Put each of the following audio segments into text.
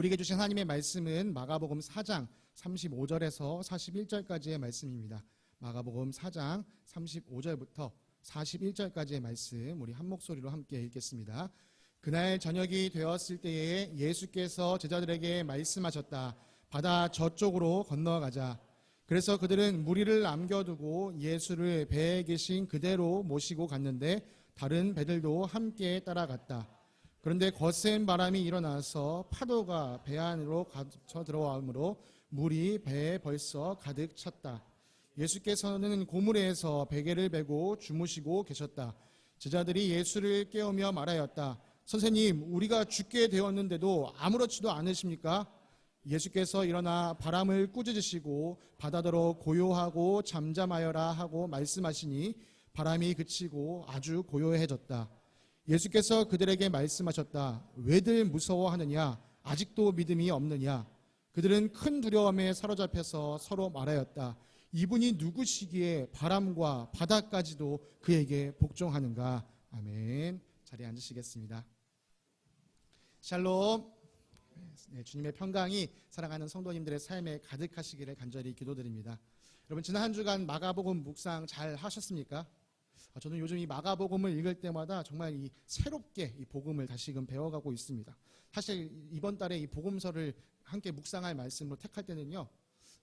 우리에게 주신 하나님의 말씀은 마가복음 4장 35절에서 41절까지의 말씀입니다. 마가복음 4장 35절부터 41절까지의 말씀 우리 한 목소리로 함께 읽겠습니다. 그날 저녁이 되었을 때에 예수께서 제자들에게 말씀하셨다. 바다 저쪽으로 건너가자. 그래서 그들은 무리를 남겨두고 예수를 배에 계신 그대로 모시고 갔는데 다른 배들도 함께 따라갔다. 그런데 거센 바람이 일어나서 파도가 배 안으로 갇혀 들어오므로 물이 배에 벌써 가득 찼다. 예수께서는 고무래에서 베개를 베고 주무시고 계셨다. 제자들이 예수를 깨우며 말하였다. 선생님, 우리가 죽게 되었는데도 아무렇지도 않으십니까? 예수께서 일어나 바람을 꾸짖으시고 바다더러 고요하고 잠잠하여라 하고 말씀하시니 바람이 그치고 아주 고요해졌다. 예수께서 그들에게 말씀하셨다. 왜들 무서워하느냐? 아직도 믿음이 없느냐? 그들은 큰 두려움에 사로잡혀서 서로 말하였다. 이분이 누구시기에 바람과 바다까지도 그에게 복종하는가? 아멘. 자리에 앉으시겠습니다. 샬롬. 네, 주님의 평강이 사랑하는 성도님들의 삶에 가득하시기를 간절히 기도드립니다. 여러분, 지난 한 주간 마가복음 묵상 잘 하셨습니까? 저는 요즘 이 마가복음을 읽을 때마다 정말 이 새롭게 이 복음을 다시금 배워가고 있습니다. 사실 이번 달에 이 복음서를 함께 묵상할 말씀으로 택할 때는요,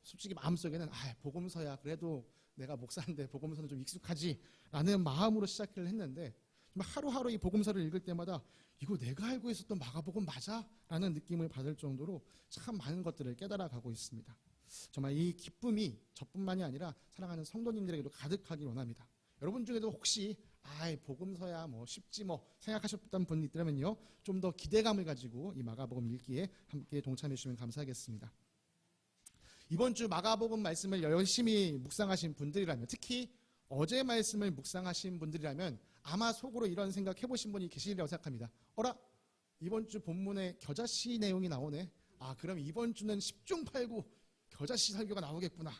솔직히 마음속에는 복음서야 그래도 내가 목사인데 복음서는 좀 익숙하지 라는 마음으로 시작을 했는데, 하루하루 이 복음서를 읽을 때마다 이거 내가 알고 있었던 마가복음 맞아? 라는 느낌을 받을 정도로 참 많은 것들을 깨달아가고 있습니다. 정말 이 기쁨이 저뿐만이 아니라 사랑하는 성도님들에게도 가득하길 원합니다. 여러분 중에도 혹시 복음서야 쉽지 생각하셨던 분이 있다면요, 좀 더 기대감을 가지고 이 마가복음 읽기에 함께 동참해 주시면 감사하겠습니다. 이번 주 마가복음 말씀을 열심히 묵상하신 분들이라면, 특히 어제 말씀을 묵상하신 분들이라면 아마 속으로 이런 생각 해보신 분이 계시리라고 생각합니다. 어라? 이번 주 본문에 겨자씨 내용이 나오네. 그럼 이번 주는 10중 8구 겨자씨 설교가 나오겠구나.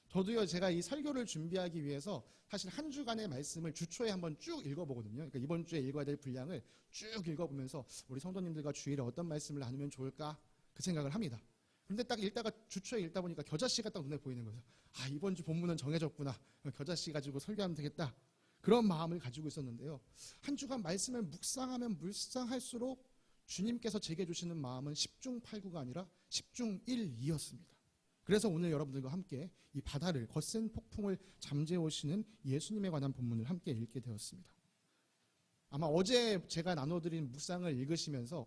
저도요, 제가 이 설교를 준비하기 위해서 사실 한 주간의 말씀을 주초에 한번 쭉 읽어보거든요. 그러니까 이번 주에 읽어야 될 분량을 쭉 읽어보면서 우리 성도님들과 주일에 어떤 말씀을 나누면 좋을까 그 생각을 합니다. 그런데 딱 읽다가 주초에 읽다 보니까 겨자씨가 딱 눈에 보이는 거죠. 이번 주 본문은 정해졌구나. 겨자씨 가지고 설교하면 되겠다. 그런 마음을 가지고 있었는데요. 한 주간 말씀을 묵상하면 묵상할수록 주님께서 제게 주시는 마음은 10중 8구가 아니라 10중 1, 2였습니다. 그래서 오늘 여러분들과 함께 이 바다를, 거센 폭풍을 잠재워 오시는 예수님에 관한 본문을 함께 읽게 되었습니다. 아마 어제 제가 나눠드린 묵상을 읽으시면서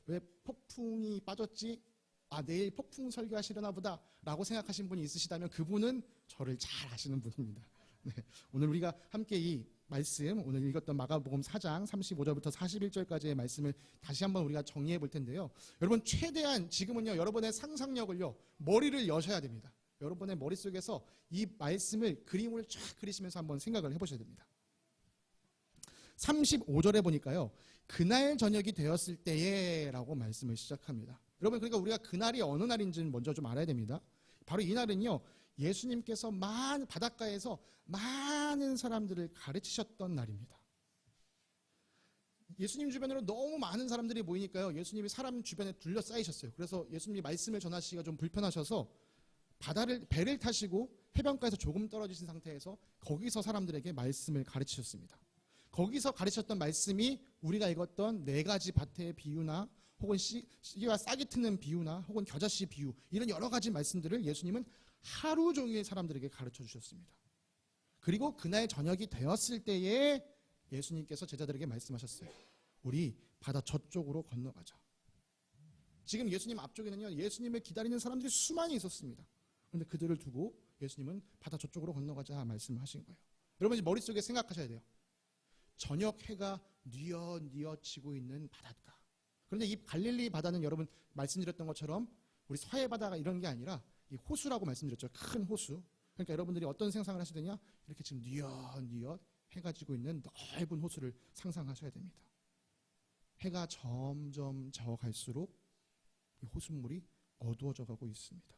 왜 폭풍이 빠졌지? 내일 폭풍 설교하시려나 보다 라고 생각하신 분이 있으시다면 그분은 저를 잘 아시는 분입니다. 네, 오늘 우리가 함께 이 말씀, 오늘 읽었던 마가복음 4장 35절부터 41절까지의 말씀을 다시 한번 우리가 정리해 볼 텐데요. 여러분, 최대한 지금은요, 여러분의 상상력을요, 머리를 여셔야 됩니다. 여러분의 머릿속에서 이 말씀을 그림을 쫙 그리시면서 한번 생각을 해보셔야 됩니다. 35절에 보니까요, 그날 저녁이 되었을 때에 라고 말씀을 시작합니다. 여러분, 그러니까 우리가 그날이 어느 날인지는 먼저 좀 알아야 됩니다. 바로 이 날은요, 예수님께서 바닷가에서 많은 사람들을 가르치셨던 날입니다. 예수님 주변으로 너무 많은 사람들이 모이니까요, 예수님이 사람 주변에 둘러싸이셨어요. 그래서 예수님이 말씀을 전하시기가 좀 불편하셔서 배를 타시고 해변가에서 조금 떨어지신 상태에서 거기서 사람들에게 말씀을 가르치셨습니다. 거기서 가르치셨던 말씀이 우리가 읽었던 4가지 밭의 비유나 혹은 씨와 싹이 트는 비유나 혹은 겨자씨 비유, 이런 여러 가지 말씀들을 예수님은 하루 종일 사람들에게 가르쳐 주셨습니다. 그리고 그날 저녁이 되었을 때에 예수님께서 제자들에게 말씀하셨어요. 우리 바다 저쪽으로 건너가자. 지금 예수님 앞쪽에는요, 예수님을 기다리는 사람들이 수많이 있었습니다. 그런데 그들을 두고 예수님은 바다 저쪽으로 건너가자 말씀을 하신 거예요. 여러분, 머릿속에 생각하셔야 돼요. 저녁 해가 뉘어뉘어 지고 있는 바닷가. 그런데 이 갈릴리 바다는 여러분 말씀드렸던 것처럼 우리 서해 바다가 이런 게 아니라 이 호수라고 말씀드렸죠. 큰 호수. 그러니까 여러분들이 어떤 상상을 하셔야 되냐? 이렇게 지금 뉘엿뉘엿 해가 지고 있는 넓은 호수를 상상하셔야 됩니다. 해가 점점 저갈수록 이 호수물이 어두워져 가고 있습니다.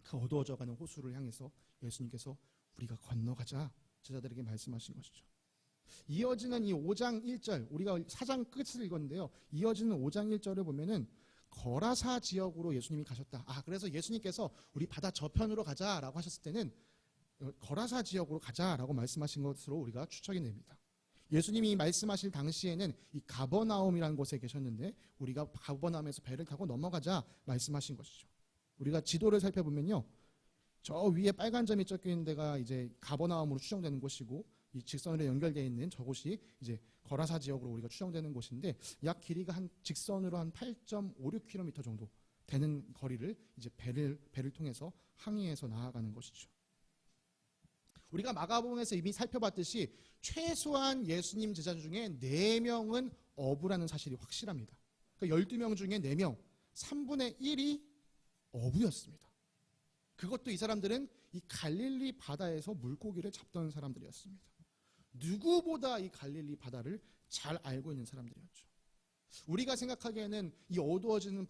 그 어두워져가는 호수를 향해서 예수님께서 우리가 건너가자 제자들에게 말씀하신 것이죠. 이어지는 이 5장 1절, 우리가 4장 끝을 읽었는데요. 이어지는 5장 1절을 보면은 거라사 지역으로 예수님이 가셨다. 그래서 예수님께서 우리 바다 저편으로 가자라고 하셨을 때는 거라사 지역으로 가자라고 말씀하신 것으로 우리가 추측이 됩니다. 예수님이 말씀하실 당시에는 이 가버나움이라는 곳에 계셨는데 우리가 가버나움에서 배를 타고 넘어가자 말씀하신 것이죠. 우리가 지도를 살펴보면요, 저 위에 빨간 점이 적혀 있는 데가 이제 가버나움으로 추정되는 곳이고, 이 직선으로 연결되어 있는 저곳이 이제 거라사 지역으로 우리가 추정되는 곳인데, 약 길이가 한 직선으로 한 8.56km 정도 되는 거리를 이제 배를 통해서 항해해서 나아가는 것이죠. 우리가 마가복음에서 이미 살펴봤듯이 최소한 예수님 제자 중에 4명은 어부라는 사실이 확실합니다. 그러니까 12명 중에 4명, 3분의 1이 어부였습니다. 그것도 이 사람들은 이 갈릴리 바다에서 물고기를 잡던 사람들이었습니다. 누구보다 이 갈릴리 바다를 잘 알고 있는 사람들이었죠. 우리가 생각하기에는 이 어두워지는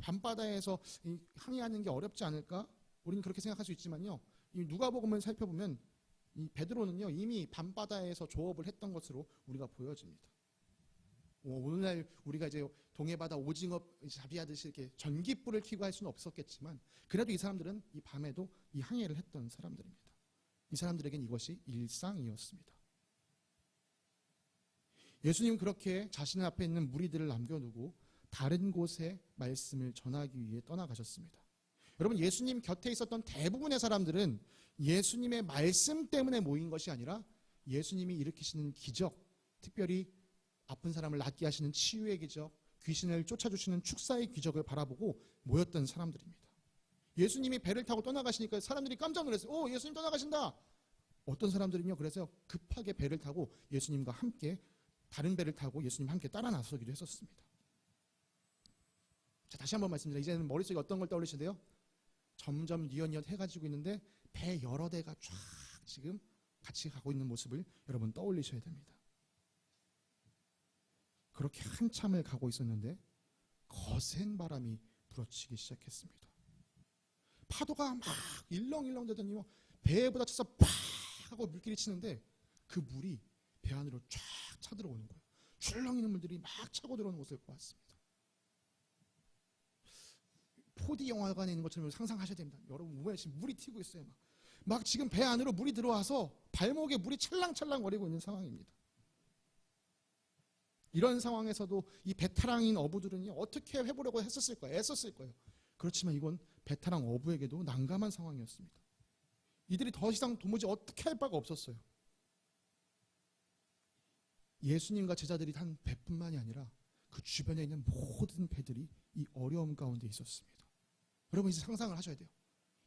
밤바다에서 항해하는 게 어렵지 않을까? 우리는 그렇게 생각할 수 있지만요, 이 누가복음을 살펴보면 이 베드로는요 이미 밤바다에서 조업을 했던 것으로 우리가 보여집니다. 오늘날 우리가 이제 동해바다 오징어 잡이하듯이 이렇게 전기불을 켜고 할 수는 없었겠지만, 그래도 이 사람들은 이 밤에도 이 항해를 했던 사람들입니다. 이 사람들에겐 이것이 일상이었습니다. 예수님은 그렇게 자신 앞에 있는 무리들을 남겨두고 다른 곳에 말씀을 전하기 위해 떠나가셨습니다. 여러분, 예수님 곁에 있었던 대부분의 사람들은 예수님의 말씀 때문에 모인 것이 아니라 예수님이 일으키시는 기적, 특별히 아픈 사람을 낫게 하시는 치유의 기적, 귀신을 쫓아주시는 축사의 기적을 바라보고 모였던 사람들입니다. 예수님이 배를 타고 떠나가시니까 사람들이 깜짝 놀랐어요. 예수님 떠나가신다. 어떤 사람들은요, 그래서 급하게 배를 타고 예수님과 함께, 다른 배를 타고 예수님과 함께 따라 나서기도 했었습니다. 자, 다시 한번 말씀드립니다. 이제는 머릿속에 어떤 걸 떠올리시는데요? 점점 뉘엿뉘엿 해가지고 있는데 배 여러 대가 쫙 지금 같이 가고 있는 모습을 여러분 떠올리셔야 됩니다. 그렇게 한참을 가고 있었는데 거센 바람이 불어치기 시작했습니다. 파도가 막 일렁일렁 되더니 배에 부딪혀서 팍 하고 물길이 치는데 그 물이 배 안으로 쫙 차들어오는 거예요. 출렁이는 물들이 막 차고 들어오는 것을 보았습니다. 4D 영화관에 있는 것처럼 상상하셔야 됩니다. 여러분, 왜 지금 물이 튀고 있어요. 막 지금 배 안으로 물이 들어와서 발목에 물이 찰랑찰랑 거리고 있는 상황입니다. 이런 상황에서도 이 배타랑인 어부들은 어떻게 해보려고 했었을 거예요. 애썼을 거예요. 그렇지만 이건 배타랑 어부에게도 난감한 상황이었습니다. 이들이 더 이상 도무지 어떻게 할 바가 없었어요. 예수님과 제자들이 탄 배뿐만이 아니라 그 주변에 있는 모든 배들이 이 어려움 가운데 있었습니다. 여러분, 이제 상상을 하셔야 돼요.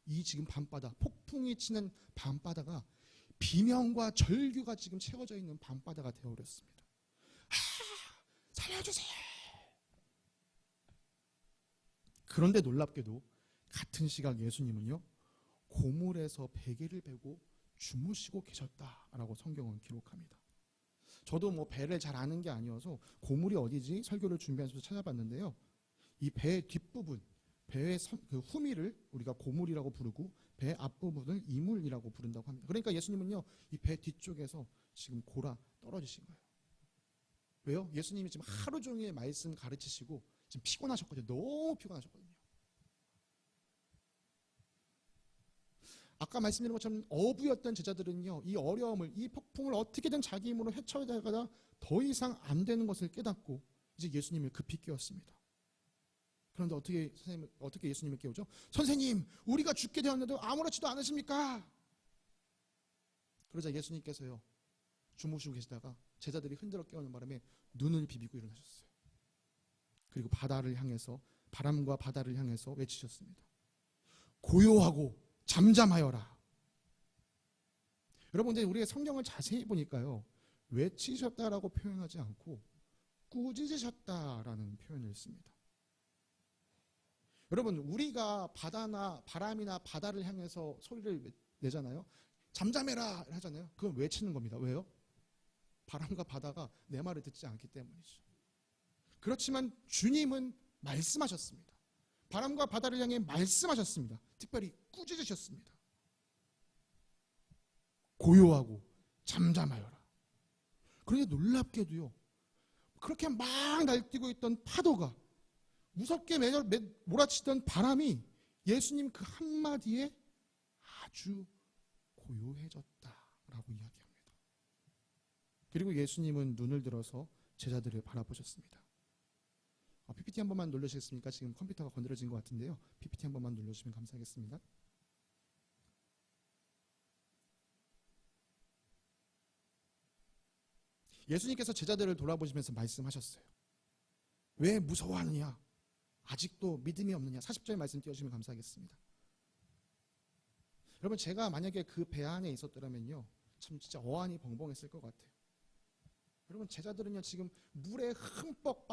이 지금 밤바다, 폭풍이 치는 밤바다가 비명과 절규가 지금 채워져 있는 밤바다가 되어버렸습니다. 살려주세요. 그런데 놀랍게도 같은 시각 예수님은요, 고물에서 베개를 베고 주무시고 계셨다라고 성경은 기록합니다. 저도 배를 잘 아는 게 아니어서 고물이 어디지 설교를 준비하면서 찾아봤는데요, 이 배 뒷부분, 배의 그 후미를 우리가 고물이라고 부르고 배 앞부분을 이물이라고 부른다고 합니다. 그러니까 예수님은요, 이 배 뒤쪽에서 지금 골아 떨어지신 거예요. 왜요? 예수님이 지금 하루 종일 말씀 가르치시고 지금 피곤하셨거든요. 너무 피곤하셨거든요. 아까 말씀드린 것처럼 어부였던 제자들은요, 이 어려움을, 이 폭풍을 어떻게든 자기 힘으로 헤쳐나가다 더 이상 안 되는 것을 깨닫고 이제 예수님을 급히 깨웠습니다. 그런데 어떻게 예수님을 깨우죠? 선생님, 우리가 죽게 되었는데 아무렇지도 않으십니까? 그러자 예수님께서요, 주무시고 계시다가 제자들이 흔들어 깨우는 바람에 눈을 비비고 일어나셨어요. 그리고 바람과 바다를 향해서 외치셨습니다. 고요하고 잠잠하여라. 여러분, 근데 우리가 성경을 자세히 보니까요, 외치셨다라고 표현하지 않고 꾸짖으셨다라는 표현을 씁니다. 여러분, 우리가 바람이나 바다를 향해서 소리를 내잖아요. 잠잠해라 하잖아요. 그건 외치는 겁니다. 왜요? 바람과 바다가 내 말을 듣지 않기 때문이죠. 그렇지만 주님은 말씀하셨습니다. 바람과 바다를 향해 말씀하셨습니다. 특별히 꾸짖으셨습니다. 고요하고 잠잠하여라. 그런데 놀랍게도요, 그렇게 막 날뛰고 있던 파도가, 무섭게 몰아치던 바람이 예수님 그 한마디에 아주 고요해졌다라고 이야기합니다. 그리고 예수님은 눈을 들어서 제자들을 바라보셨습니다. PPT 한 번만 눌러주시겠습니까? 지금 컴퓨터가 건드려진 것 같은데요. PPT 한 번만 눌러주시면 감사하겠습니다. 예수님께서 제자들을 돌아보시면서 말씀하셨어요. 왜 무서워하느냐? 아직도 믿음이 없느냐? 40절 말씀 띄워주시면 감사하겠습니다. 여러분, 제가 만약에 그 배 안에 있었더라면요, 참 진짜 어안이 벙벙했을 것 같아요. 여러분, 제자들은요 지금 물에 흠뻑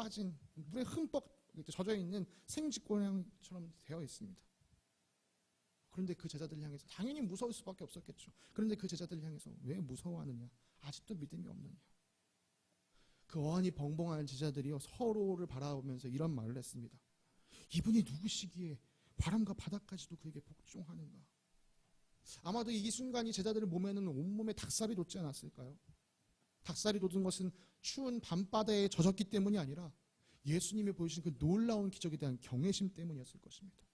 젖어 있는 생쥐고양처럼 되어 있습니다. 그런데 그 제자들을 향해서 당연히 무서울 수밖에 없었겠죠. 그런데 그 제자들을 향해서 왜 무서워하느냐? 아직도 믿음이 없느냐? 그 어안이 벙벙한 제자들이요 서로를 바라보면서 이런 말을 했습니다. 이분이 누구시기에 바람과 바다까지도 그에게 복종하는가? 아마도 이 순간이 제자들의 몸에는 온몸에 닭살이 돋지 않았을까요? 닭살이 돋은 것은 추운 밤바다에 젖었기 때문이 아니라 예수님이 보여주신 그 놀라운 기적에 대한 경외심 때문이었을 것입니다.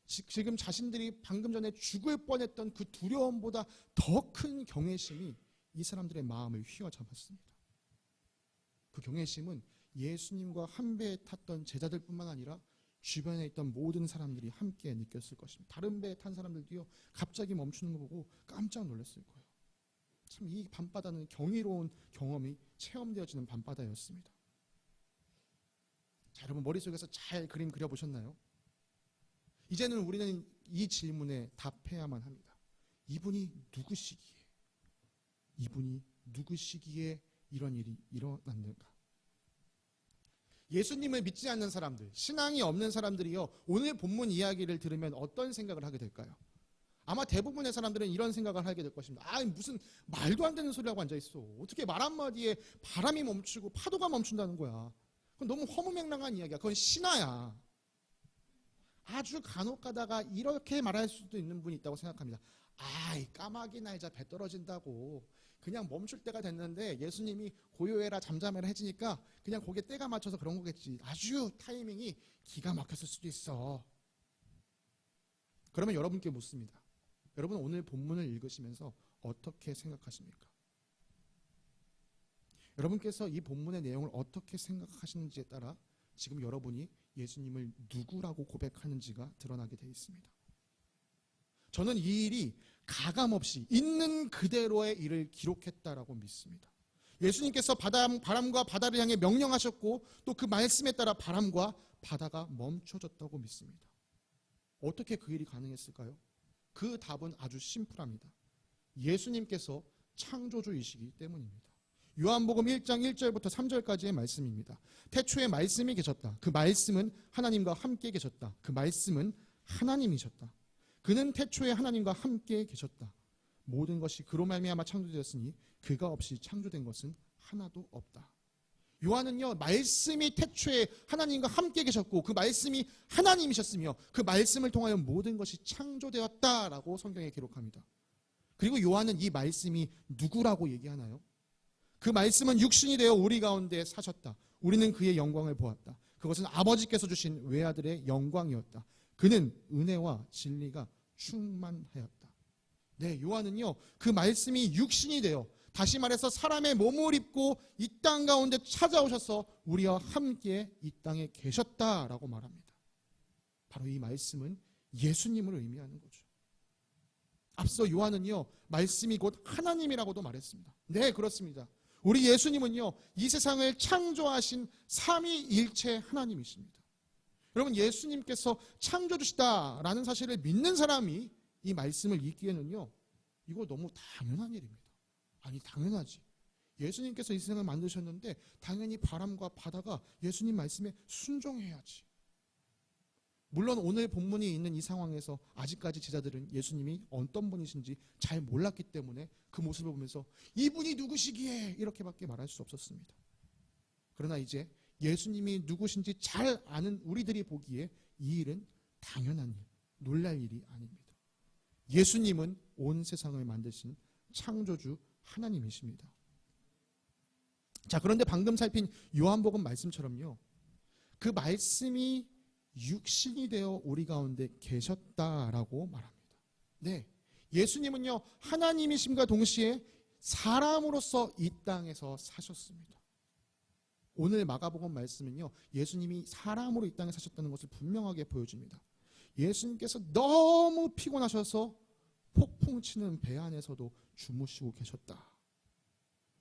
지금 자신들이 방금 전에 죽을 뻔했던 그 두려움보다 더 큰 경외심이 이 사람들의 마음을 휘어잡았습니다. 그 경외심은 예수님과 한 배에 탔던 제자들뿐만 아니라 주변에 있던 모든 사람들이 함께 느꼈을 것입니다. 다른 배에 탄 사람들도요 갑자기 멈추는 거 보고 깜짝 놀랐을 거예요. 참 이 밤바다는 경이로운 경험이 체험되어지는 밤바다였습니다. 자, 여러분 머릿속에서 잘 그림 그려보셨나요? 이제는 우리는 이 질문에 답해야만 합니다. 이분이 누구시기에 이런 일이 일어났는가? 예수님을 믿지 않는 사람들, 신앙이 없는 사람들이요 오늘 본문 이야기를 들으면 어떤 생각을 하게 될까요? 아마 대부분의 사람들은 이런 생각을 하게 될 것입니다. 무슨 말도 안 되는 소리하고 앉아있어. 어떻게 말 한마디에 바람이 멈추고 파도가 멈춘다는 거야. 그건 너무 허무맹랑한 이야기야. 그건 신화야. 아주 간혹 가다가 이렇게 말할 수도 있는 분이 있다고 생각합니다. 까마귀 날자 배 떨어진다고 그냥 멈출 때가 됐는데 예수님이 고요해라 잠잠해라 해지니까 그냥 거기에 때가 맞춰서 그런 거겠지. 아주 타이밍이 기가 막혔을 수도 있어. 그러면 여러분께 묻습니다. 여러분 오늘 본문을 읽으시면서 어떻게 생각하십니까? 여러분께서 이 본문의 내용을 어떻게 생각하시는지에 따라 지금 여러분이 예수님을 누구라고 고백하는지가 드러나게 되어 있습니다. 저는 이 일이 가감없이 있는 그대로의 일을 기록했다라고 믿습니다. 예수님께서 바람과 바다를 향해 명령하셨고 또 그 말씀에 따라 바람과 바다가 멈춰졌다고 믿습니다. 어떻게 그 일이 가능했을까요? 그 답은 아주 심플합니다. 예수님께서 창조주이시기 때문입니다. 요한복음 1장 1절부터 3절까지의 말씀입니다. 태초에 말씀이 계셨다. 그 말씀은 하나님과 함께 계셨다. 그 말씀은 하나님이셨다. 그는 태초에 하나님과 함께 계셨다. 모든 것이 그로 말미암아 창조되었으니 그가 없이 창조된 것은 하나도 없다. 요한은요 말씀이 태초에 하나님과 함께 계셨고 그 말씀이 하나님이셨으며 그 말씀을 통하여 모든 것이 창조되었다라고 성경에 기록합니다. 그리고 요한은 이 말씀이 누구라고 얘기하나요? 그 말씀은 육신이 되어 우리 가운데 사셨다. 우리는 그의 영광을 보았다. 그것은 아버지께서 주신 외아들의 영광이었다. 그는 은혜와 진리가 충만하였다. 네, 요한은요 그 말씀이 육신이 되어 다시 말해서 사람의 몸을 입고 이 땅 가운데 찾아오셔서 우리와 함께 이 땅에 계셨다라고 말합니다. 바로 이 말씀은 예수님을 의미하는 거죠. 앞서 요한은요 말씀이 곧 하나님이라고도 말했습니다. 네, 그렇습니다. 우리 예수님은요 이 세상을 창조하신 삼위일체 하나님이십니다. 여러분 예수님께서 창조주시다라는 사실을 믿는 사람이 이 말씀을 읽기에는요 이거 너무 당연한 일입니다. 아니 당연하지. 예수님께서 이 세상을 만드셨는데 당연히 바람과 바다가 예수님 말씀에 순종해야지. 물론 오늘 본문이 있는 이 상황에서 아직까지 제자들은 예수님이 어떤 분이신지 잘 몰랐기 때문에 그 모습을 보면서 이분이 누구시기에 이렇게밖에 말할 수 없었습니다. 그러나 이제 예수님이 누구신지 잘 아는 우리들이 보기에 이 일은 당연한 일, 놀랄 일이 아닙니다. 예수님은 온 세상을 만드신 창조주 하나님이십니다. 자, 그런데 방금 살핀 요한복음 말씀처럼요, 그 말씀이 육신이 되어 우리 가운데 계셨다라고 말합니다. 네, 예수님은요 하나님이심과 동시에 사람으로서 이 땅에서 사셨습니다. 오늘 마가복음 말씀은요 예수님이 사람으로 이 땅에 사셨다는 것을 분명하게 보여줍니다. 예수님께서 너무 피곤하셔서 폭풍 치는 배 안에서도 주무시고 계셨다.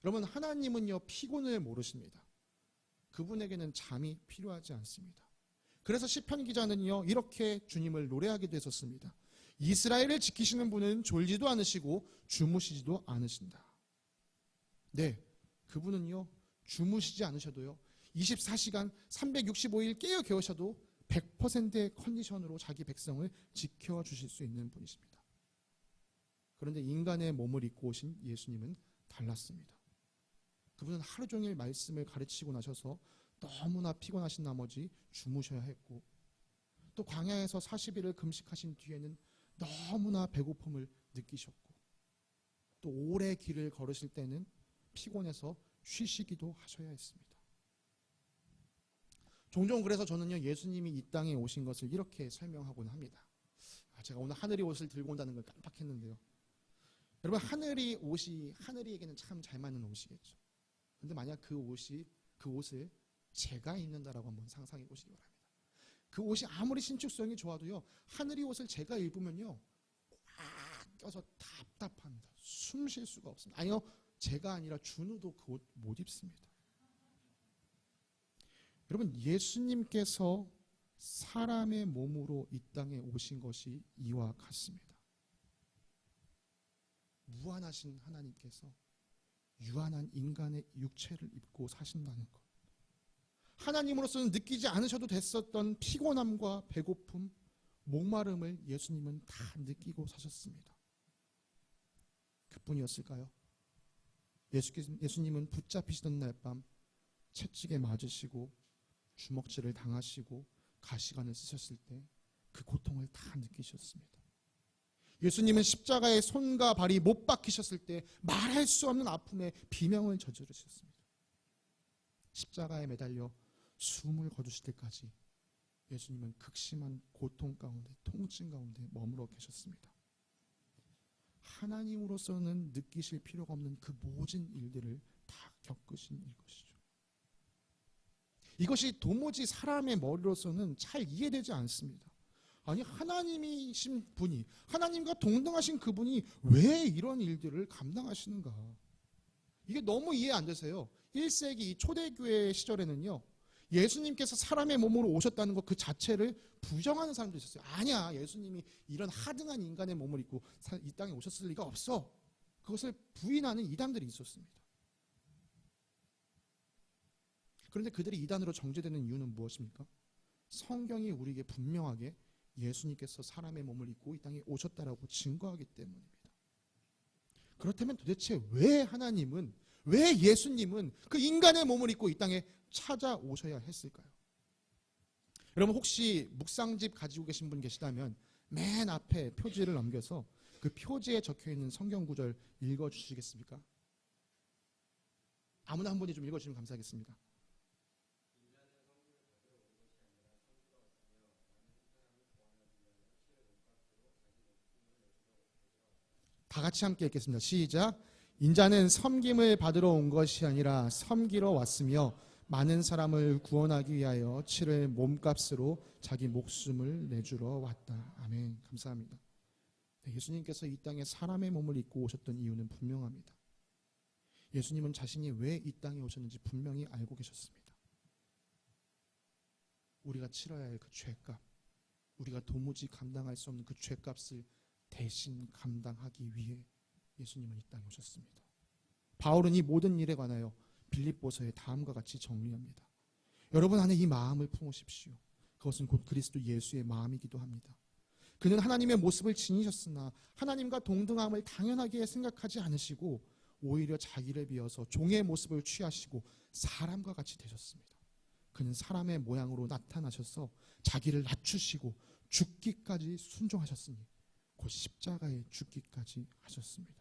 여러분, 하나님은요 피곤을 모르십니다. 그분에게는 잠이 필요하지 않습니다. 그래서 시편 기자는요 이렇게 주님을 노래하기도 했었습니다. 이스라엘을 지키시는 분은 졸지도 않으시고 주무시지도 않으신다. 네, 그분은요 주무시지 않으셔도요 24시간 365일 깨어 계셔도 100%의 컨디션으로 자기 백성을 지켜주실 수 있는 분이십니다. 그런데 인간의 몸을 입고 오신 예수님은 달랐습니다. 그분은 하루 종일 말씀을 가르치고 나셔서 너무나 피곤하신 나머지 주무셔야 했고, 또 광야에서 40일을 금식하신 뒤에는 너무나 배고픔을 느끼셨고, 또 오래 길을 걸으실 때는 피곤해서 쉬시기도 하셔야 했습니다. 종종 그래서 저는요 예수님이 이 땅에 오신 것을 이렇게 설명하곤 합니다. 제가 오늘 하늘이 옷을 들고 온다는 걸 깜빡했는데요. 여러분, 하늘이에게는 참 잘 맞는 옷이겠죠. 그런데 만약 그 옷을 제가 입는다라고 한번 상상해 보시기 바랍니다. 그 옷이 아무리 신축성이 좋아도요 하늘이 옷을 제가 입으면요 꽉 껴서 답답합니다. 숨 쉴 수가 없습니다. 아니요, 제가 아니라 준우도 그 옷 못 입습니다. 여러분, 예수님께서 사람의 몸으로 이 땅에 오신 것이 이와 같습니다. 무한하신 하나님께서 유한한 인간의 육체를 입고 사신다는 것, 하나님으로서는 느끼지 않으셔도 됐었던 피곤함과 배고픔, 목마름을 예수님은 다 느끼고 사셨습니다. 그뿐이었을까요? 예수님은 붙잡히시던 날 밤 채찍에 맞으시고 주먹질을 당하시고 가시관을 쓰셨을 때 그 고통을 다 느끼셨습니다. 예수님은 십자가에 손과 발이 못 박히셨을 때 말할 수 없는 아픔에 비명을 저지르셨습니다. 십자가에 매달려 숨을 거두실 때까지 예수님은 극심한 고통 가운데, 통증 가운데 머물러 계셨습니다. 하나님으로서는 느끼실 필요가 없는 그 모든 일들을 다 겪으신 것이죠. 이것이 도무지 사람의 머리로서는 잘 이해되지 않습니다. 아니, 하나님이신 분이, 하나님과 동등하신 그분이 왜 이런 일들을 감당하시는가? 이게 너무 이해 안 되세요. 1세기 초대교회 시절에는요 예수님께서 사람의 몸으로 오셨다는 것 그 자체를 부정하는 사람도 있었어요. 아니야, 예수님이 이런 하등한 인간의 몸을 입고 이 땅에 오셨을 리가 없어. 그것을 부인하는 이단들이 있었습니다. 그런데 그들이 이단으로 정죄되는 이유는 무엇입니까? 성경이 우리에게 분명하게 예수님께서 사람의 몸을 입고 이 땅에 오셨다라고 증거하기 때문입니다. 그렇다면 도대체 왜 하나님은, 왜 예수님은 그 인간의 몸을 입고 이 땅에 찾아오셔야 했을까요? 여러분, 혹시 묵상집 가지고 계신 분 계시다면 맨 앞에 표지를 넘겨서 그 표지에 적혀있는 성경 구절 읽어주시겠습니까? 아무나 한 분이 좀 읽어주시면 감사하겠습니다. 다 같이 함께 읽겠습니다. 시작. 인자는 섬김을 받으러 온 것이 아니라 섬기러 왔으며 많은 사람을 구원하기 위하여 치를 몸값으로 자기 목숨을 내주러 왔다. 아멘. 감사합니다. 네, 예수님께서 이 땅에 사람의 몸을 입고 오셨던 이유는 분명합니다. 예수님은 자신이 왜 이 땅에 오셨는지 분명히 알고 계셨습니다. 우리가 치러야 할 그 죄값, 우리가 도무지 감당할 수 없는 그 죄값을 대신 감당하기 위해 예수님은 이 땅에 오셨습니다. 바울은 이 모든 일에 관하여 빌립보서에 다음과 같이 정리합니다. 여러분 안에 이 마음을 품으십시오. 그것은 곧 그리스도 예수의 마음이기도 합니다. 그는 하나님의 모습을 지니셨으나 하나님과 동등함을 당연하게 생각하지 않으시고 오히려 자기를 비워서 종의 모습을 취하시고 사람과 같이 되셨습니다. 그는 사람의 모양으로 나타나셔서 자기를 낮추시고 죽기까지 순종하셨으니 곧 십자가에 죽기까지 하셨습니다.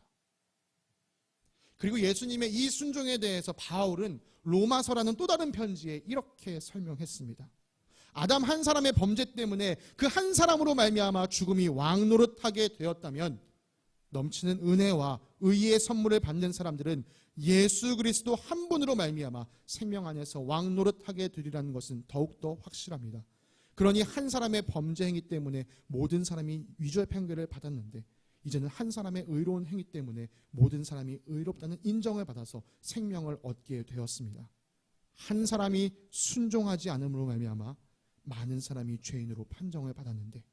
그리고 예수님의 이 순종에 대해서 바울은 로마서라는 또 다른 편지에 이렇게 설명했습니다. 아담 한 사람의 범죄 때문에 그 한 사람으로 말미암아 죽음이 왕노릇하게 되었다면 넘치는 은혜와 의의 선물을 받는 사람들은 예수 그리스도 한 분으로 말미암아 생명 안에서 왕노릇하게 되리라는 것은 더욱더 확실합니다. 그러니 한 사람의 범죄 행위 때문에 모든 사람이 위조의 판결을 받았는데 이제는 한 사람의 의로운 행위 때문에 모든 사람이 의롭다는 인정을 받아서 생명을 얻게 되었습니다. 한 사람이 순종하지 않음으로 말미암아 많은 사람이 죄인으로 판정을 받았는데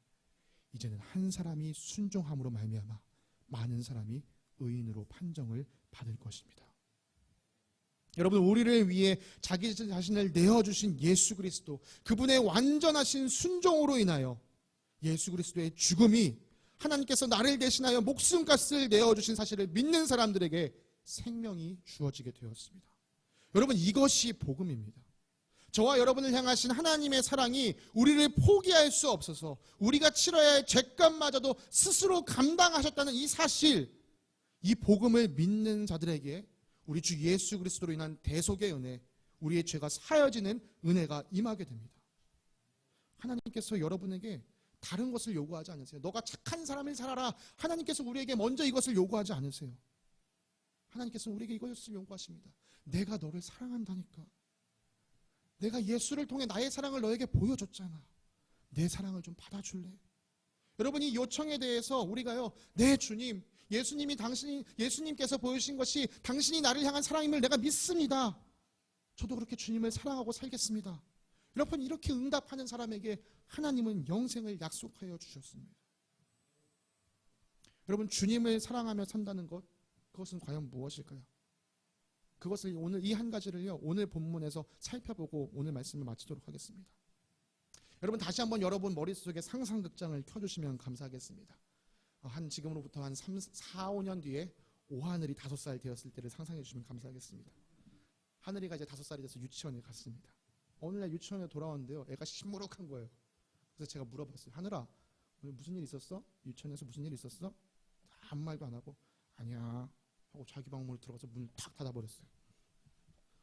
이제는 한 사람이 순종함으로 말미암아 많은 사람이 의인으로 판정을 받을 것입니다. 여러분, 우리를 위해 자기 자신을 내어주신 예수 그리스도, 그분의 완전하신 순종으로 인하여 예수 그리스도의 죽음이 하나님께서 나를 대신하여 목숨값을 내어주신 사실을 믿는 사람들에게 생명이 주어지게 되었습니다. 여러분, 이것이 복음입니다. 저와 여러분을 향하신 하나님의 사랑이 우리를 포기할 수 없어서 우리가 치러야 할 죄값마저도 스스로 감당하셨다는 이 사실, 이 복음을 믿는 자들에게 우리 주 예수 그리스도로 인한 대속의 은혜, 우리의 죄가 사여지는 은혜가 임하게 됩니다. 하나님께서 여러분에게 다른 것을 요구하지 않으세요. 너가 착한 삶을 살아라. 하나님께서 우리에게 먼저 이것을 요구하지 않으세요. 하나님께서는 우리에게 이것을 요구하십니다. 내가 너를 사랑한다니까. 내가 예수를 통해 나의 사랑을 너에게 보여줬잖아. 내 사랑을 좀 받아줄래? 여러분, 이 요청에 대해서 우리가요, 네 주님, 예수님께서 보여주신 것이 당신이 나를 향한 사랑임을 내가 믿습니다. 저도 그렇게 주님을 사랑하고 살겠습니다. 여러분, 이렇게 응답하는 사람에게 하나님은 영생을 약속하여 주셨습니다. 여러분, 주님을 사랑하며 산다는 것, 그것은 과연 무엇일까요? 그것을 오늘 이 한 가지를요, 오늘 본문에서 살펴보고 오늘 말씀을 마치도록 하겠습니다. 여러분, 다시 한번 여러분 머릿속에 상상극장을 켜주시면 감사하겠습니다. 지금으로부터 한 3, 4, 5년 뒤에 오하늘이 5살 되었을 때를 상상해 주시면 감사하겠습니다. 하늘이가 이제 5살이 돼서 유치원에 갔습니다. 어느 날 유치원에 돌아왔는데요, 애가 시무룩한 거예요. 그래서 제가 물어봤어요. 하늘아, 오늘 무슨 일 있었어? 유치원에서 무슨 일 있었어? 아무 말도 안 하고 아니야 하고 자기 방문으로 들어가서 문을 탁 닫아버렸어요.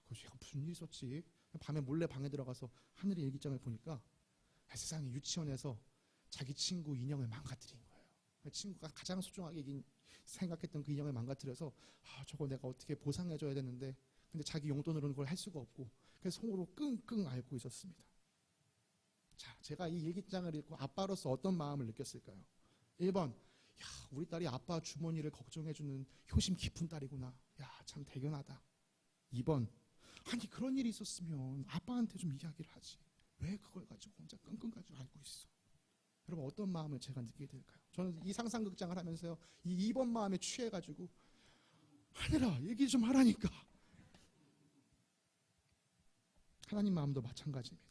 그래서 제가 무슨 일 있었지? 밤에 몰래 방에 들어가서 하늘이 일기장을 보니까 세상에 유치원에서 자기 친구 인형을 망가뜨린 거예요. 친구가 가장 소중하게 생각했던 그 인형을 망가뜨려서 저거 내가 어떻게 보상해줘야 되는데 근데 자기 용돈으로는 그걸 할 수가 없고 그래서 속으로 끙끙 앓고 있었습니다. 자, 제가 이 일기장을 읽고 아빠로서 어떤 마음을 느꼈을까요? 1번, 우리 딸이 아빠 주머니를 걱정해주는 효심 깊은 딸이구나. 참 대견하다. 2번, 아니 그런 일이 있었으면 아빠한테 좀 이야기를 하지. 왜 그걸 가지고 혼자 끙끙 가지고 앓고 있어? 여러분, 어떤 마음을 제가 느끼게 될까요? 저는 이 상상극장을 하면서요, 이 2번 마음에 취해가지고 하늘아 얘기 좀 하라니까. 하나님 마음도 마찬가지입니다.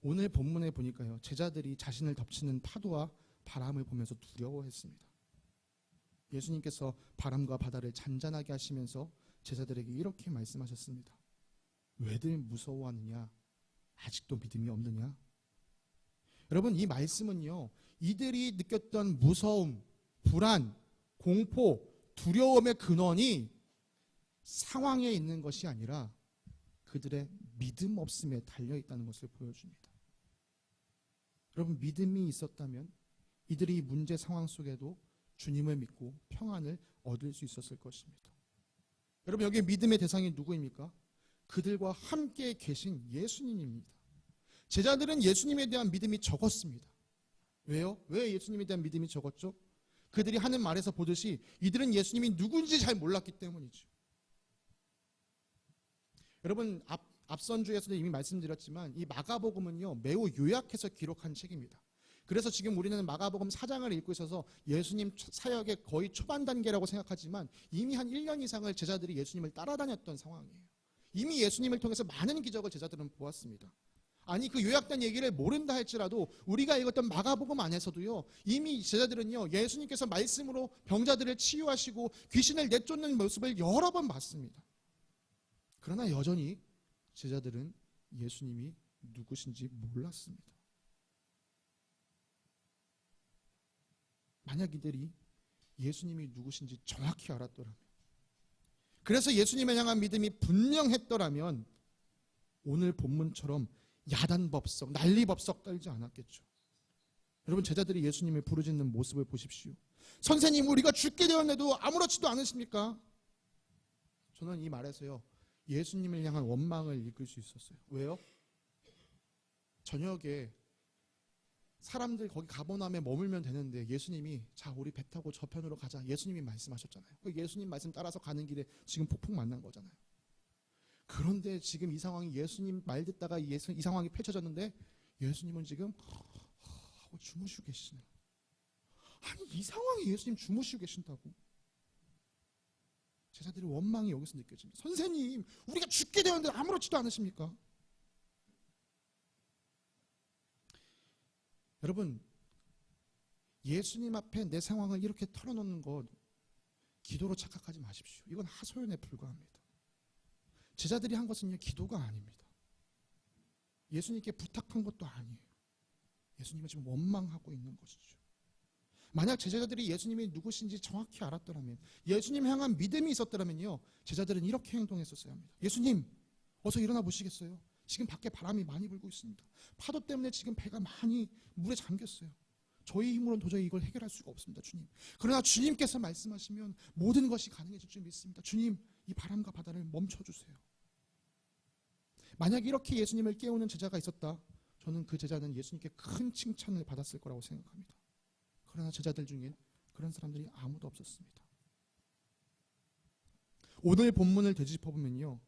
오늘 본문에 보니까요, 제자들이 자신을 덮치는 파도와 바람을 보면서 두려워했습니다. 예수님께서 바람과 바다를 잔잔하게 하시면서 제자들에게 이렇게 말씀하셨습니다. 왜들 무서워하느냐? 아직도 믿음이 없느냐? 여러분, 이 말씀은요, 이들이 느꼈던 무서움, 불안, 공포, 두려움의 근원이 상황에 있는 것이 아니라 그들의 믿음 없음에 달려있다는 것을 보여줍니다. 여러분, 믿음이 있었다면 이들이 이 문제 상황 속에도 주님을 믿고 평안을 얻을 수 있었을 것입니다. 여러분, 여기 믿음의 대상이 누구입니까? 그들과 함께 계신 예수님입니다. 제자들은 예수님에 대한 믿음이 적었습니다. 왜요? 왜 예수님에 대한 믿음이 적었죠? 그들이 하는 말에서 보듯이 이들은 예수님이 누군지 잘 몰랐기 때문이죠. 여러분, 앞선 주에서도 이미 말씀드렸지만 이 마가복음은요, 매우 요약해서 기록한 책입니다. 그래서 지금 우리는 마가복음 4장을 읽고 있어서 예수님 사역의 거의 초반 단계라고 생각하지만 이미 한 1년 이상을 제자들이 예수님을 따라다녔던 상황이에요. 이미 예수님을 통해서 많은 기적을 제자들은 보았습니다. 아니, 그 요약된 얘기를 모른다 할지라도 우리가 읽었던 마가복음 안에서도요, 이미 제자들은요, 예수님께서 말씀으로 병자들을 치유하시고 귀신을 내쫓는 모습을 여러 번 봤습니다. 그러나 여전히 제자들은 예수님이 누구신지 몰랐습니다. 만약 이들이 예수님이 누구신지 정확히 알았더라면, 그래서 예수님을 향한 믿음이 분명했더라면 오늘 본문처럼 야단법석, 난리법석 떨지 않았겠죠. 여러분, 제자들이 예수님을 부르짖는 모습을 보십시오. 선생님, 우리가 죽게 되었는데도 아무렇지도 않으십니까? 저는 이 말에서요, 예수님을 향한 원망을 읽을 수 있었어요. 왜요? 저녁에 사람들 거기 가버나움에 머물면 되는데 예수님이 자, 우리 배 타고 저편으로 가자. 예수님이 말씀하셨잖아요. 예수님 말씀 따라서 가는 길에 지금 폭풍 만난 거잖아요. 그런데 지금 이 상황이, 예수님 말 듣다가 이 상황이 펼쳐졌는데 예수님은 지금 하고 주무시고 계시네요. 아니, 이 상황에 예수님 주무시고 계신다고? 제자들의 원망이 여기서 느껴집니다. 선생님, 우리가 죽게 되었는데 아무렇지도 않으십니까? 여러분, 예수님 앞에 내 상황을 이렇게 털어놓는 것 기도로 착각하지 마십시오. 이건 하소연에 불과합니다. 제자들이 한 것은요, 기도가 아닙니다. 예수님께 부탁한 것도 아니에요. 예수님은 지금 원망하고 있는 것이죠. 만약 제자들이 예수님이 누구신지 정확히 알았더라면, 예수님 향한 믿음이 있었더라면요, 제자들은 이렇게 행동했었어야 합니다. 예수님, 어서 일어나 보시겠어요? 지금 밖에 바람이 많이 불고 있습니다. 파도 때문에 지금 배가 많이 물에 잠겼어요. 저희 힘으로는 도저히 이걸 해결할 수가 없습니다, 주님. 그러나 주님께서 말씀하시면 모든 것이 가능해질 줄 믿습니다. 주님, 이 바람과 바다를 멈춰주세요. 만약 이렇게 예수님을 깨우는 제자가 있었다, 저는 그 제자는 예수님께 큰 칭찬을 받았을 거라고 생각합니다. 그러나 제자들 중엔 그런 사람들이 아무도 없었습니다. 오늘 본문을 되짚어보면요,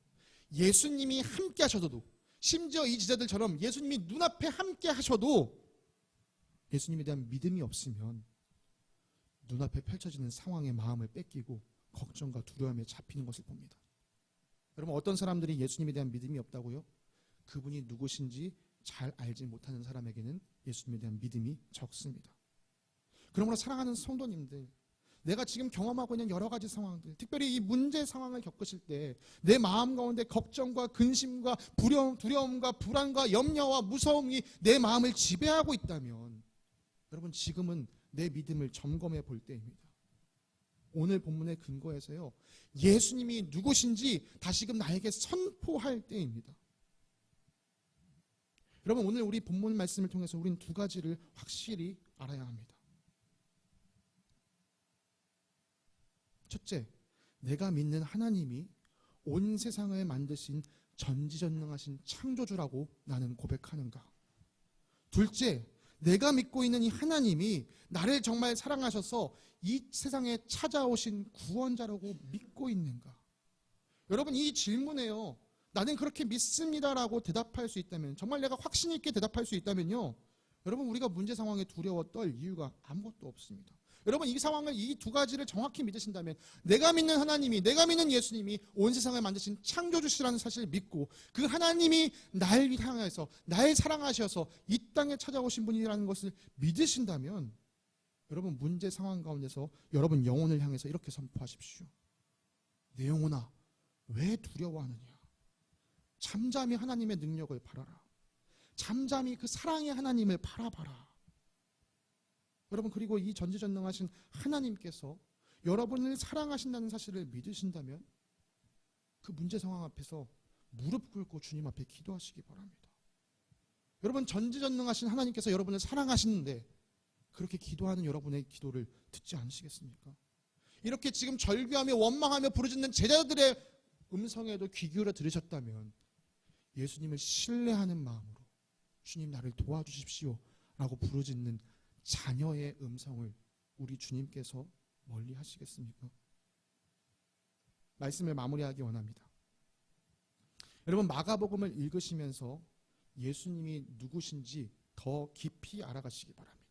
예수님이 함께 하셔도, 심지어 이 제자들처럼 예수님이 눈앞에 함께 하셔도 예수님에 대한 믿음이 없으면 눈앞에 펼쳐지는 상황의 마음을 뺏기고 걱정과 두려움에 잡히는 것을 봅니다. 여러분, 어떤 사람들이 예수님에 대한 믿음이 없다고요? 그분이 누구신지 잘 알지 못하는 사람에게는 예수님에 대한 믿음이 적습니다. 그러므로 사랑하는 성도님들, 내가 지금 경험하고 있는 여러 가지 상황들, 특별히 이 문제 상황을 겪으실 때 내 마음 가운데 걱정과 근심과 두려움과 불안과 염려와 무서움이 내 마음을 지배하고 있다면, 여러분, 지금은 내 믿음을 점검해 볼 때입니다. 오늘 본문의 근거에서요, 예수님이 누구신지 다시금 나에게 선포할 때입니다. 여러분, 오늘 우리 본문 말씀을 통해서 우리는 두 가지를 확실히 알아야 합니다. 첫째, 내가 믿는 하나님이 온 세상을 만드신 전지전능하신 창조주라고 나는 고백하는가? 둘째, 내가 믿고 있는 이 하나님이 나를 정말 사랑하셔서 이 세상에 찾아오신 구원자라고 믿고 있는가? 여러분, 이 질문에요, 나는 그렇게 믿습니다라고 대답할 수 있다면, 정말 내가 확신 있게 대답할 수 있다면요, 여러분, 우리가 문제 상황에 두려워 떨 이유가 아무것도 없습니다. 여러분, 이 상황을, 이 두 가지를 정확히 믿으신다면, 내가 믿는 하나님이, 내가 믿는 예수님이 온 세상을 만드신 창조주시라는 사실을 믿고, 그 하나님이 날 향해서, 날 사랑하셔서 이 땅에 찾아오신 분이라는 것을 믿으신다면, 여러분, 문제 상황 가운데서 여러분 영혼을 향해서 이렇게 선포하십시오. 내 영혼아, 왜 두려워하느냐? 잠잠히 하나님의 능력을 바라라. 잠잠히 그 사랑의 하나님을 바라봐라. 여러분, 그리고 이 전지전능하신 하나님께서 여러분을 사랑하신다는 사실을 믿으신다면 그 문제 상황 앞에서 무릎 꿇고 주님 앞에 기도하시기 바랍니다. 여러분, 전지전능하신 하나님께서 여러분을 사랑하시는데 그렇게 기도하는 여러분의 기도를 듣지 않으시겠습니까? 이렇게 지금 절규하며 원망하며 부르짖는 제자들의 음성에도 귀 기울여 들으셨다면 예수님을 신뢰하는 마음으로 주님, 나를 도와주십시오 라고 부르짖는 자녀의 음성을 우리 주님께서 멀리 하시겠습니까? 말씀을 마무리하기 원합니다. 여러분, 마가복음을 읽으시면서 예수님이 누구신지 더 깊이 알아가시기 바랍니다.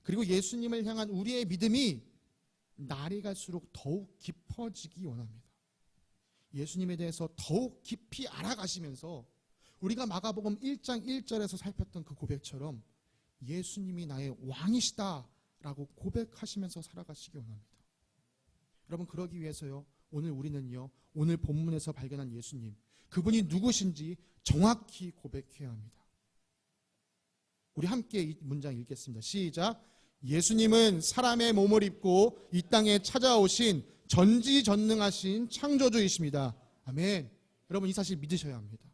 그리고 예수님을 향한 우리의 믿음이 날이 갈수록 더욱 깊어지기 원합니다. 예수님에 대해서 더욱 깊이 알아가시면서 우리가 마가복음 1장 1절에서 살폈던 그 고백처럼 예수님이 나의 왕이시다라고 고백하시면서 살아가시기 원합니다. 여러분, 그러기 위해서요, 오늘 우리는요, 오늘 본문에서 발견한 예수님, 그분이 누구신지 정확히 고백해야 합니다. 우리 함께 이 문장 읽겠습니다. 시작. 예수님은 사람의 몸을 입고 이 땅에 찾아오신 전지전능하신 창조주이십니다. 아멘. 여러분 이 사실 믿으셔야 합니다.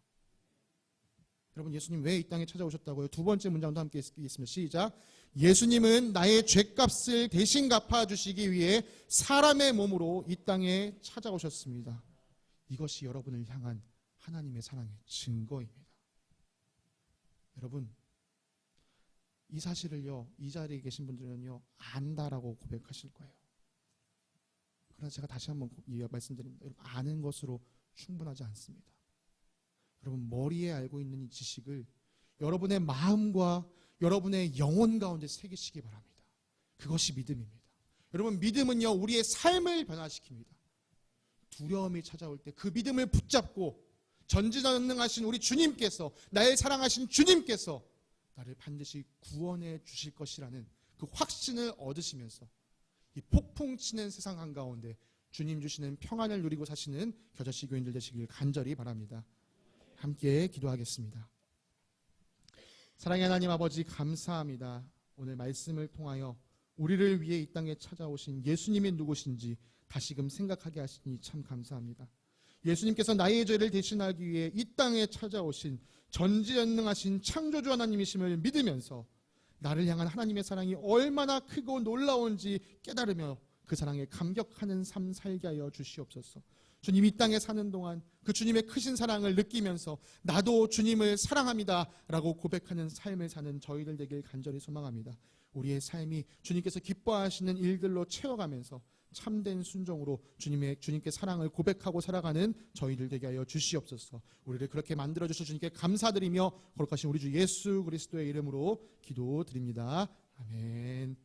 여러분 예수님 왜 이 땅에 찾아오셨다고요? 두 번째 문장도 함께 읽겠습니다. 시작. 예수님은 나의 죄값을 대신 갚아주시기 위해 사람의 몸으로 이 땅에 찾아오셨습니다. 이것이 여러분을 향한 하나님의 사랑의 증거입니다. 여러분 이 사실을요, 이 자리에 계신 분들은요 안다라고 고백하실 거예요. 그러나 제가 다시 한번 말씀드립니다. 여러분, 아는 것으로 충분하지 않습니다. 여러분 머리에 알고 있는 이 지식을 여러분의 마음과 여러분의 영혼 가운데 새기시기 바랍니다. 그것이 믿음입니다. 여러분 믿음은요 우리의 삶을 변화시킵니다. 두려움이 찾아올 때 그 믿음을 붙잡고 전지전능하신 우리 주님께서, 나의 사랑하신 주님께서 나를 반드시 구원해 주실 것이라는 그 확신을 얻으시면서 이 폭풍치는 세상 한가운데 주님 주시는 평안을 누리고 사시는 겨자씨 교인들 되시길 간절히 바랍니다. 함께 기도하겠습니다. 사랑의 하나님 아버지 감사합니다. 오늘 말씀을 통하여 우리를 위해 이 땅에 찾아오신 예수님이 누구신지 다시금 생각하게 하시니 참 감사합니다. 예수님께서 나의 죄를 대신하기 위해 이 땅에 찾아오신 전지전능하신 창조주 하나님이심을 믿으면서 나를 향한 하나님의 사랑이 얼마나 크고 놀라운지 깨달으며 그 사랑에 감격하는 삶 살게 하여 주시옵소서. 주님 이 땅에 사는 동안 그 주님의 크신 사랑을 느끼면서 나도 주님을 사랑합니다 라고 고백하는 삶을 사는 저희들 되길 간절히 소망합니다. 우리의 삶이 주님께서 기뻐하시는 일들로 채워가면서 참된 순종으로 주님께 사랑을 고백하고 살아가는 저희들 되게 하여 주시옵소서. 우리를 그렇게 만들어주신 주님께 감사드리며 거룩하신 우리 주 예수 그리스도의 이름으로 기도드립니다. 아멘.